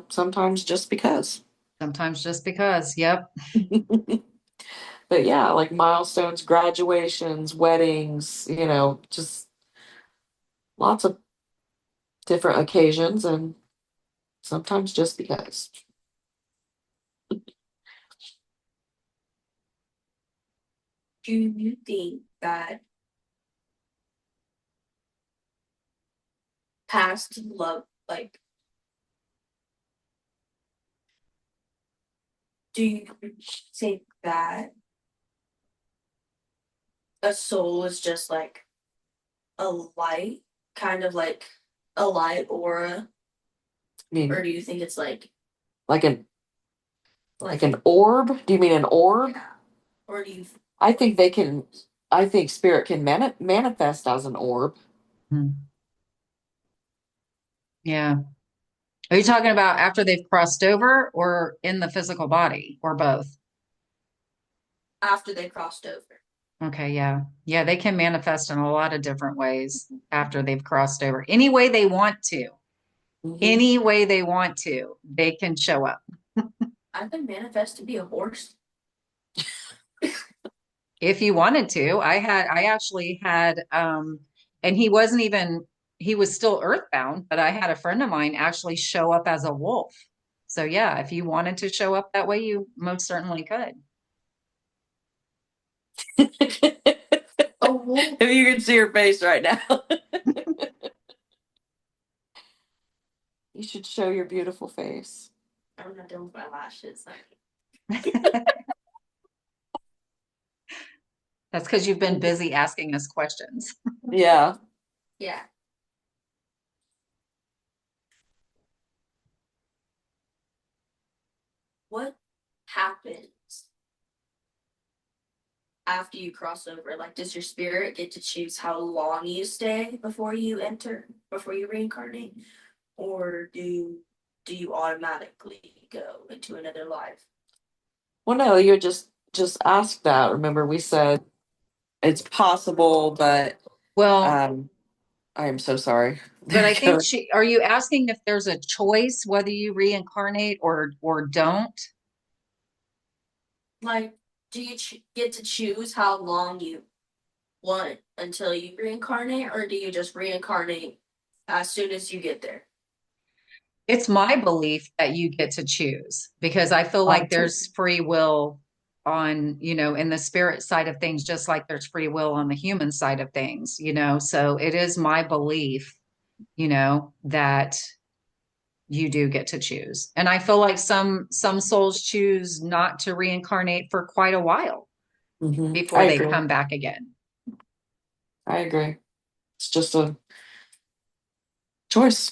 sometimes just because. Sometimes just because. Yep. But yeah, like milestones, graduations, weddings, just lots of different occasions and sometimes just because. Do you think that past love, like, do you think that a soul is just like a light, kind of like a light aura, I mean, or do you think it's like an orb? Do you mean an orb? yeah, or do you I think they can I think spirit can manifest as an orb. Hmm. Yeah. Are you talking about after they've crossed over or in the physical body or both? after they crossed over? Okay, yeah. Yeah, they can manifest in a lot of different ways after they've crossed over. Any way they want to. Hmm. Any way they want to, they can show up. I could manifest to be a horse. If you wanted to. I actually had and he was still earthbound, but I had a friend of mine actually show up as a wolf. So yeah, if you wanted to show up that way, you most certainly could. A wolf? If you can see her face right now. You should show your beautiful face. I'm not done with my lashes. That's because you've been busy asking us questions. Yeah. Yeah. What happens after you cross over? Like, does your spirit get to choose how long you stay before you reincarnate? Or do you automatically go into another life? Well, no, you just ask that. Remember, we said it's possible, but Well, um, I am so sorry. but There I you think go. she, are you asking if there's a choice whether you reincarnate or don't? Like, do you get to choose how long you want until you reincarnate, or do you just reincarnate as soon as you get there? It's my belief that you get to choose because I feel Um, like there's free will on, in the spirit side of things, just like there's free will on the human side of things. So it is my belief, that you do get to choose. And I feel like some souls choose not to reincarnate for quite a while I before they agree. come back again. I agree. It's just a choice.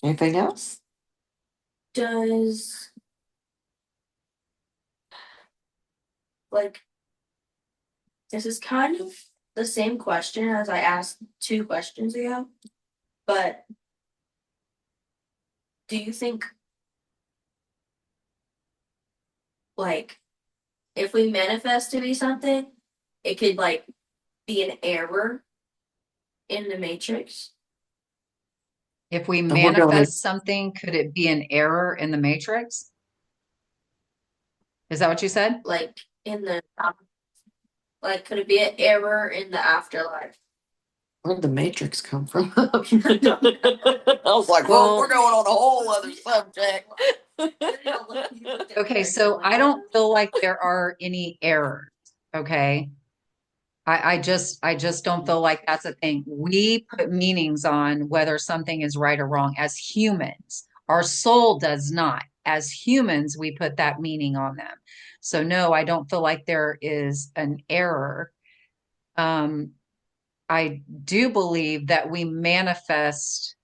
Anything else? Does like this is kind of the same question as I asked 2 questions ago, but do you think like if we manifest to be something, it could like be an error in the matrix? If we And we're going manifest something, could it be an error in the matrix? Is that what you said? Like in the like could it be an error in the afterlife? Where'd the Matrix come from? I was like, whoa, we're Well, going on a whole other subject. okay, so I don't feel like there are any errors. Okay. I just don't feel like that's a thing. We put meanings on whether something is right or wrong as humans. Our soul does not. As humans, we put that meaning on them. So no, I don't feel like there is an error. Um, I do believe that we manifest,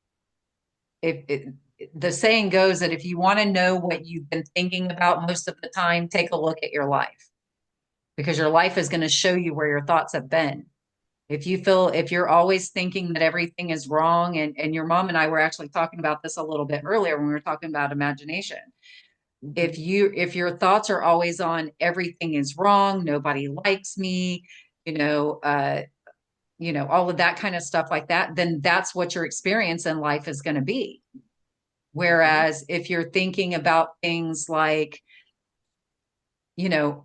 if it, the saying goes that if you want to know what you've been thinking about most of the time, take a look at your life, because your life is going to show you where your thoughts have been. If you're always thinking that everything is wrong, and your mom and I were actually talking about this a little bit earlier when we were talking about imagination. If your thoughts are always on everything is wrong, nobody likes me, you know, all of that kind of stuff like that, then that's what your experience in life is going to be. Whereas if you're thinking about things like,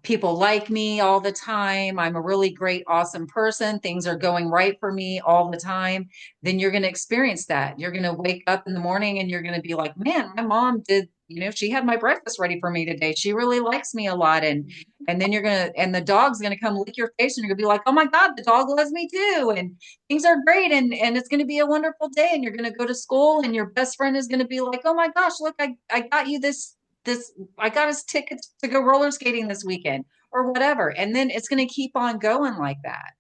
people like me all the time, I'm a really great, awesome person, things are going right for me all the time, then you're going to experience that. You're going to wake up in the morning and you're going to be like, man, my mom did, she had my breakfast ready for me today. She really likes me a lot. And then and the dog's going to come lick your face and you're going to be like, oh my God, the dog loves me too. And things are great. And it's going to be a wonderful day. And you're going to go to school and your best friend is going to be like, oh my gosh, look, I got you this I got us tickets to go roller skating this weekend or whatever. And then it's going to keep on going like that.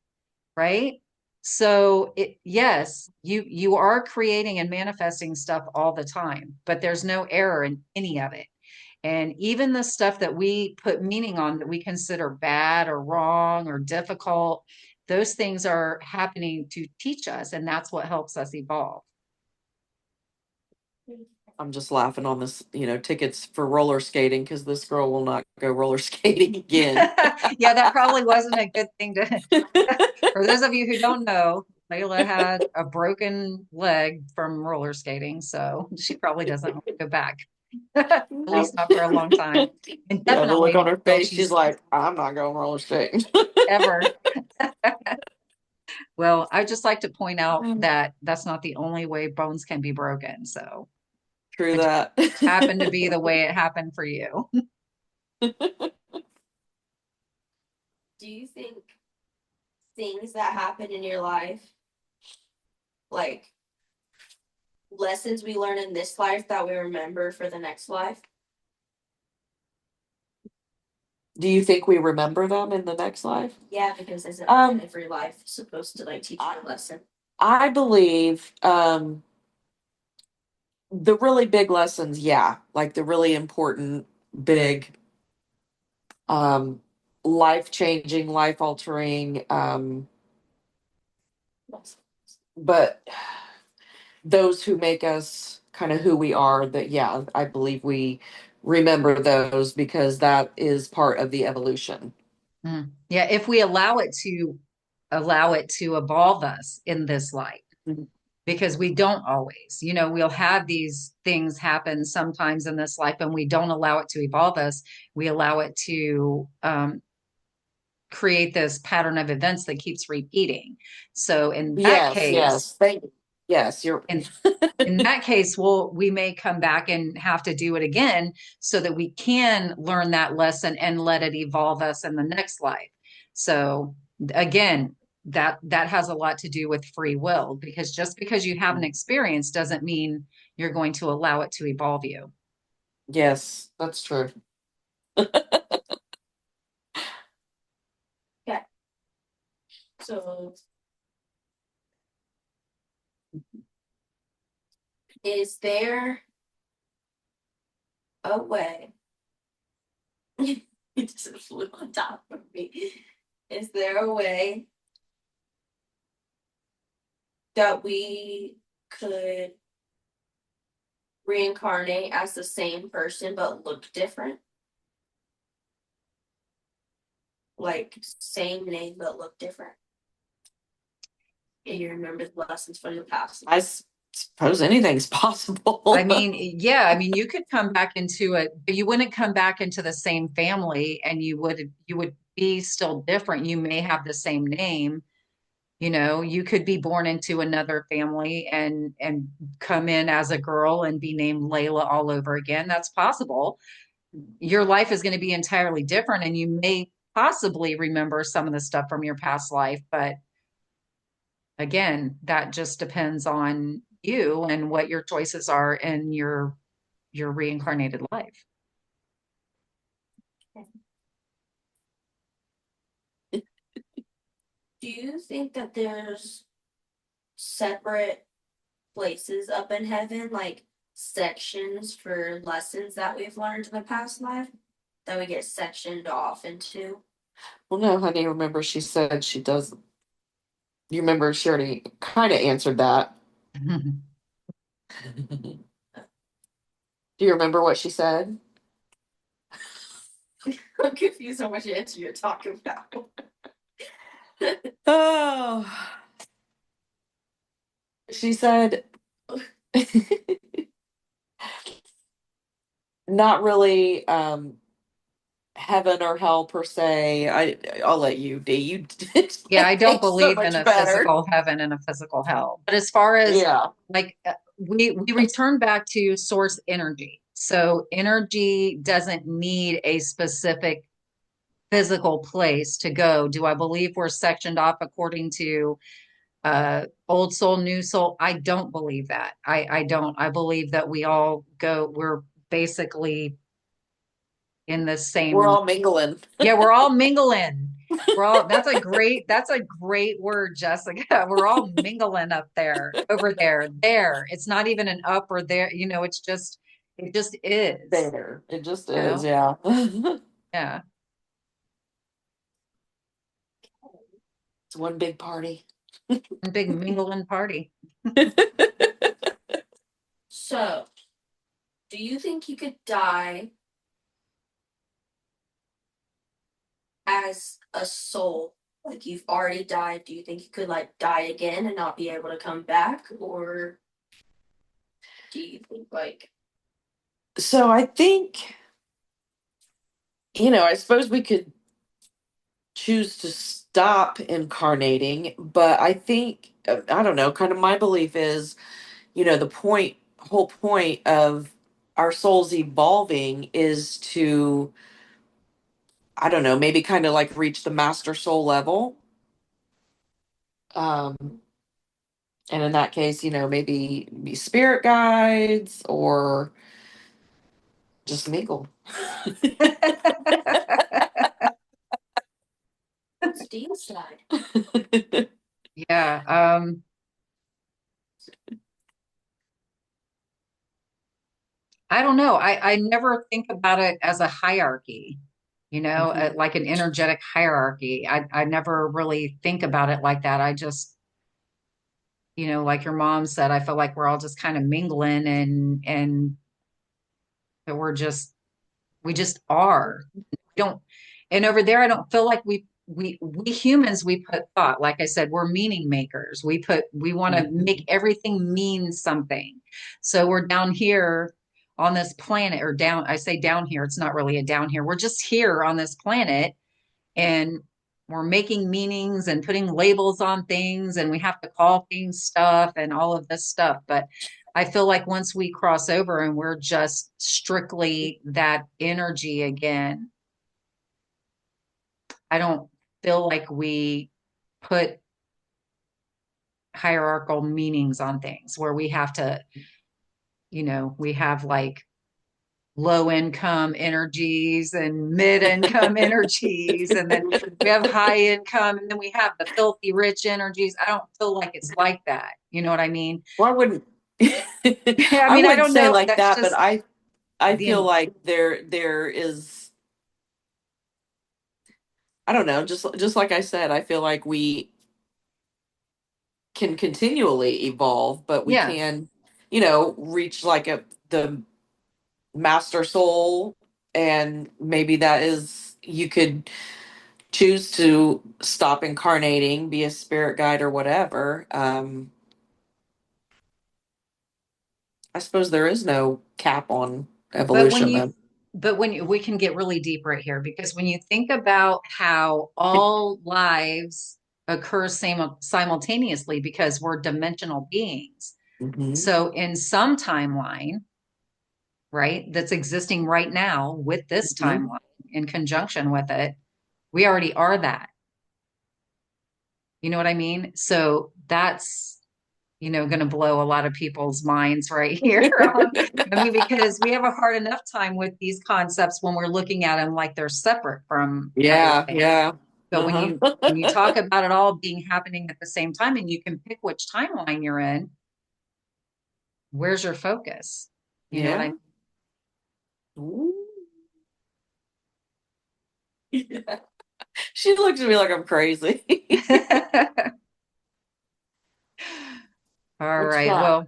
Right. So yes, you are creating and manifesting stuff all the time, but there's no error in any of it. And even the stuff that we put meaning on that we consider bad or wrong or difficult, those things are happening to teach us. And that's what helps us evolve. I'm just laughing on this, tickets for roller skating because this girl will not go roller skating again. Yeah, that probably wasn't a good thing to. For those of you who don't know, Layla had a broken leg from roller skating, so she probably doesn't want to go back. At No. least not for a long time. And Yeah, the look definitely on not her until face, she's she's like, I'm not going roller skating. ever. Well, I just like to point out that that's not the only way bones can be broken. So True it that. just happened to be the way it happened for you. Do you think things that happen in your life, like lessons we learn in this life that we remember for the next life? Do you think we remember them in the next life? Yeah, because isn't every life supposed to like teach you a lesson? I believe the really big lessons, yeah, like the really important, big, um, life changing, life altering, but those who make us kind of who we are, that, yeah, I believe we remember those because that is part of the evolution. Mm. Yeah, if we allow it to evolve us in this life, Mhm. because we don't always, we'll have these things happen sometimes in this life and we don't allow it to evolve us. We allow it to create this pattern of events that keeps repeating. So in that Yes, case, yes. Thank you. Yes, you're in in that case, we may come back and have to do it again so that we can learn that lesson and let it evolve us in the next life. So again, that has a lot to do with free will, because just because you have an experience doesn't mean you're going to allow it to evolve you. yes, that's true. Okay. So is there a way it just flew on top of me. Is there a way that we could reincarnate as the same person but look different? Like same name but look different. And you remember the lessons from the past. I suppose anything's possible. I mean, yeah, I mean, you could come back into it, but you wouldn't come back into the same family, and you would be still different. You may have the same name. You could be born into another family and come in as a girl and be named Layla all over again. That's possible. Your life is going to be entirely different, and you may possibly remember some of the stuff from your past life, but again, that just depends on you and what your choices are in your reincarnated life. Do you think that there's separate places up in heaven, like sections for lessons that we've learned in the past life that we get sectioned off into? Well, no, honey, remember she said she does. You remember she already kind of answered that. Do you remember what she said? I'm confused on which answer you're talking about. Oh, she said not really heaven or hell per se. I'll let you, D. You Yeah, I don't think so believe in much a better. physical heaven and a physical hell. But as far as Yeah. like we return back to source energy. So energy doesn't need a specific physical place to go. Do I believe we're sectioned off according to old soul, new soul? I don't believe that. I don't. I believe that we all go, we're basically in the We're same. all mingling. Yeah, we're all mingling. We're all, that's a great word, Jessica. We're all mingling up there, over there, there. It's not even an up or there, it just is, There. It just you is, know? yeah. Yeah. It's one big party. A big mingling party. So, do you think you could die as a soul? Like you've already died. Do you think you could like die again and not be able to come back? Or do you think like So I think, I suppose we could choose to stop incarnating, but I think, I don't know, kind of my belief is, the whole point of our souls evolving is to, I don't know, maybe kind of like reach the master soul level. Um, and in that case, maybe be spirit guides or just mingle. what's Dean's side? Yeah. I don't know. I never think about it as a hierarchy, Mhm. like an energetic hierarchy. I never really think about it like that. I just, like your mom said, I feel like we're all just kind of mingling and that we just are. We don't, and over there, I don't feel like we humans, we put thought, like I said, we're meaning makers. We want to make everything mean something. So we're down here on this planet, or down, I say down here, it's not really a down here. We're just here on this planet, and we're making meanings and putting labels on things, and we have to call things stuff and all of this stuff. But I feel like once we cross over and we're just strictly that energy again, I don't feel like we put hierarchical meanings on things where we have to, we have like low income energies and mid income energies, and then we have high income, and then we have the filthy rich energies. I don't feel like it's like that. You know what I mean? Well, I wouldn't Yeah, I I mean, I wouldn't don't say know. like That's that, but just I feel the, like there is, I don't know, just like I said, I feel like we can continually evolve, but we yeah. can, reach like the master soul, and maybe that is, you could choose to stop incarnating, be a spirit guide or whatever. I suppose there is no cap on But when evolution you, then. we can get really deep right here, because when you think about how all lives occur simultaneously, because we're dimensional beings. Hmm. So in some timeline, right, that's existing right now with this Hmm. timeline in conjunction with it, we already are that. You know what I mean? So that's, going to blow a lot of people's minds right here. I mean, because we have a hard enough time with these concepts when we're looking at them like they're separate from other Yeah, things. yeah. But when you talk about it all being happening at the same time and you can pick which timeline you're in, where's your focus? You know what Yeah. I Ooh. She looks at me like I'm crazy. mean? All What you right. got? Well,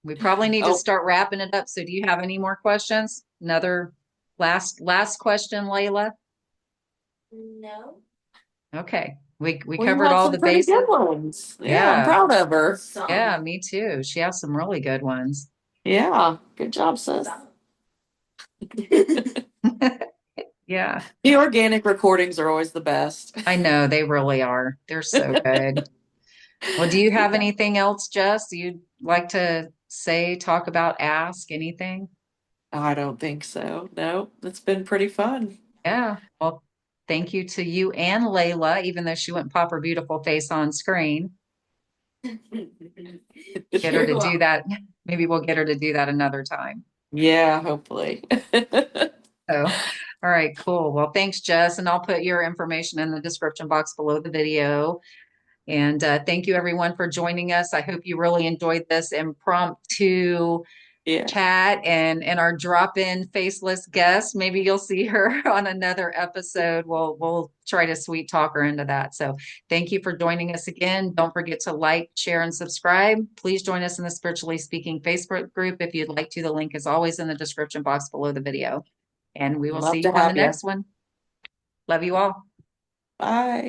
we probably need to Oh, start wrapping it up. So do you have any more questions? Another last question, Layla? No. Okay. We well, you covered had all some the pretty good bases. ones. Yeah, I'm Yeah. proud of her. Yeah, Some. me too. She has some really good ones. Yeah, good job, sis. Some. Yeah. The organic recordings are always the best. I know they really are. They're so good. Well, do you have Yeah. anything else, Jess, you'd like to say, talk about, ask anything? I don't think so. No, it's been pretty fun. Yeah. Well, thank you to you and Layla, even though she wouldn't pop her beautiful face on screen. Get her You're to do welcome. that. Maybe we'll get her to do that another time. Yeah, hopefully. So, all right, cool. Well, thanks, Jess. And I'll put your information in the description box below the video. And thank you, everyone, for joining us. I hope you really enjoyed this impromptu Yeah. chat and our drop-in faceless guest. Maybe you'll see her on another episode. We'll try to sweet talk her into that. So thank you for joining us again. Don't forget to like, share, and subscribe. Please join us in the Spiritually Speaking Facebook group if you'd like to. The link is always in the description box below the video. And we will see Love you to on the have you. next one. Love you all. Bye.